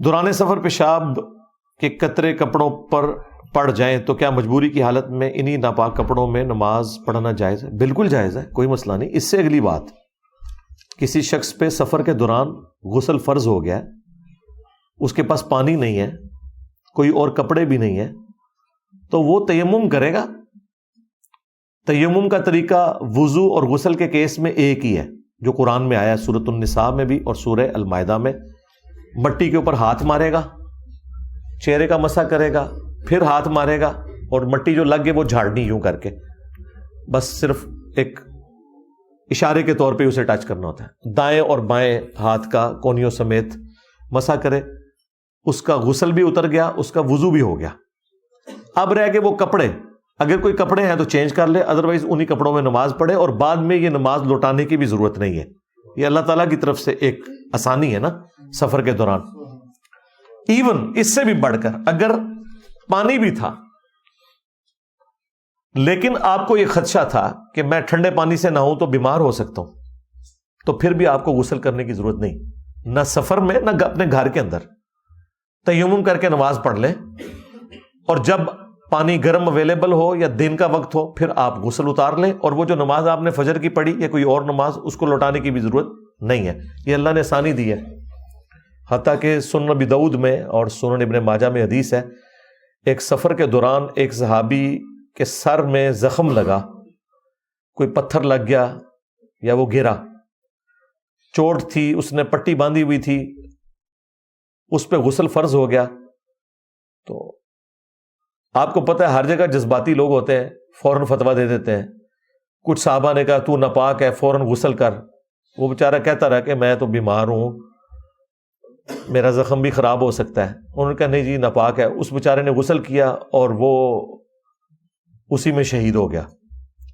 دوران سفر پیشاب کے قطرے کپڑوں پر پڑ جائیں تو کیا مجبوری کی حالت میں انہی ناپاک کپڑوں میں نماز پڑھنا جائز ہے؟ بالکل جائز ہے، کوئی مسئلہ نہیں۔ اس سے اگلی بات، کسی شخص پہ سفر کے دوران غسل فرض ہو گیا ہے، اس کے پاس پانی نہیں ہے، کوئی اور کپڑے بھی نہیں ہیں، تو وہ تیمم کرے گا۔ تیمم کا طریقہ وضو اور غسل کے کیس میں ایک ہی ہے جو قرآن میں آیا ہے، سورۃ النساء میں بھی اور سورہ المائدہ میں۔ مٹی کے اوپر ہاتھ مارے گا، چہرے کا مسح کرے گا، پھر ہاتھ مارے گا، اور مٹی جو لگ گئے وہ جھاڑنی یوں کر کے، بس صرف ایک اشارے کے طور پہ اسے ٹچ کرنا ہوتا ہے۔ دائیں اور بائیں ہاتھ کا کونیوں سمیت مسح کرے، اس کا غسل بھی اتر گیا، اس کا وضو بھی ہو گیا۔ اب رہ گئے وہ کپڑے، اگر کوئی کپڑے ہیں تو چینج کر لے، ادروائز انہی کپڑوں میں نماز پڑھے، اور بعد میں یہ نماز لوٹانے کی بھی ضرورت نہیں ہے۔ یہ اللہ تعالیٰ کی طرف سے ایک آسانی ہے نا سفر کے دوران۔ ایون اس سے بھی بڑھ کر اگر پانی بھی تھا لیکن آپ کو یہ خدشہ تھا کہ میں ٹھنڈے پانی سے نہاؤں تو بیمار ہو سکتا ہوں، تو پھر بھی آپ کو غسل کرنے کی ضرورت نہیں، نہ سفر میں نہ اپنے گھر کے اندر۔ تیمم کر کے نماز پڑھ لیں، اور جب پانی گرم اویلیبل ہو یا دن کا وقت ہو پھر آپ غسل اتار لیں، اور وہ جو نماز آپ نے فجر کی پڑھی یا کوئی اور نماز، اس کو لوٹانے کی بھی ضرورت نہیں ہے۔ یہ اللہ نے آسانی دی ہے۔ حتیٰ کہ سنن ابی داؤد میں اور سنن ابن ماجہ میں حدیث ہے، ایک سفر کے دوران ایک صحابی کے سر میں زخم لگا، کوئی پتھر لگ گیا یا وہ گرا، چوٹ تھی، اس نے پٹی باندھی ہوئی تھی، اس پہ غسل فرض ہو گیا۔ تو آپ کو پتہ ہے ہر جگہ جذباتی لوگ ہوتے ہیں، فوراً فتویٰ دے دیتے ہیں۔ کچھ صحابہ نے کہا تو ناپاک ہے، فوراً غسل کر۔ وہ بیچارہ کہتا رہا کہ میں تو بیمار ہوں، میرا زخم بھی خراب ہو سکتا ہے۔ انہوں نے کہا نہیں جی ناپاک ہے۔ اس بیچارے نے غسل کیا اور وہ اسی میں شہید ہو گیا،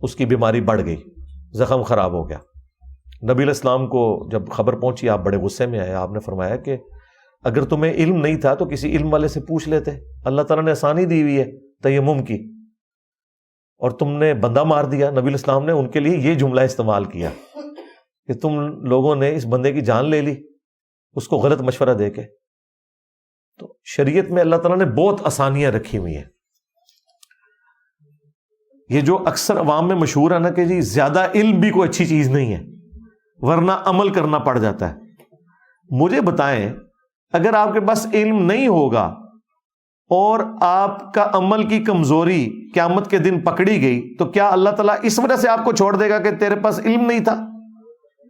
اس کی بیماری بڑھ گئی، زخم خراب ہو گیا۔ نبی علیہ السلام کو جب خبر پہنچی آپ بڑے غصے میں آئے، آپ نے فرمایا کہ اگر تمہیں علم نہیں تھا تو کسی علم والے سے پوچھ لیتے، اللہ تعالیٰ نے آسانی دی ہوئی ہے تیمم کی، اور تم نے بندہ مار دیا۔ نبی علیہ السلام نے ان کے لیے یہ جملہ استعمال کیا کہ تم لوگوں نے اس بندے کی جان لے لی اس کو غلط مشورہ دے کے۔ تو شریعت میں اللہ تعالیٰ نے بہت آسانیاں رکھی ہوئی ہیں۔ یہ جو اکثر عوام میں مشہور ہے نا کہ جی زیادہ علم بھی کوئی اچھی چیز نہیں ہے، ورنہ عمل کرنا پڑ جاتا ہے۔ مجھے بتائیں اگر آپ کے پاس علم نہیں ہوگا اور آپ کا عمل کی کمزوری قیامت کے دن پکڑی گئی تو کیا اللہ تعالیٰ اس وجہ سے آپ کو چھوڑ دے گا کہ تیرے پاس علم نہیں تھا؟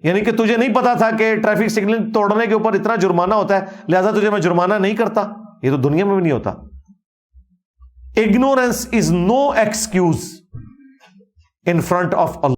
یعنی کہ تجھے نہیں پتا تھا کہ ٹریفک سگنل توڑنے کے اوپر اتنا جرمانہ ہوتا ہے لہذا تجھے میں جرمانہ نہیں کرتا؟ یہ تو دنیا میں بھی نہیں ہوتا۔ Ignorance is no excuse in front of Allah.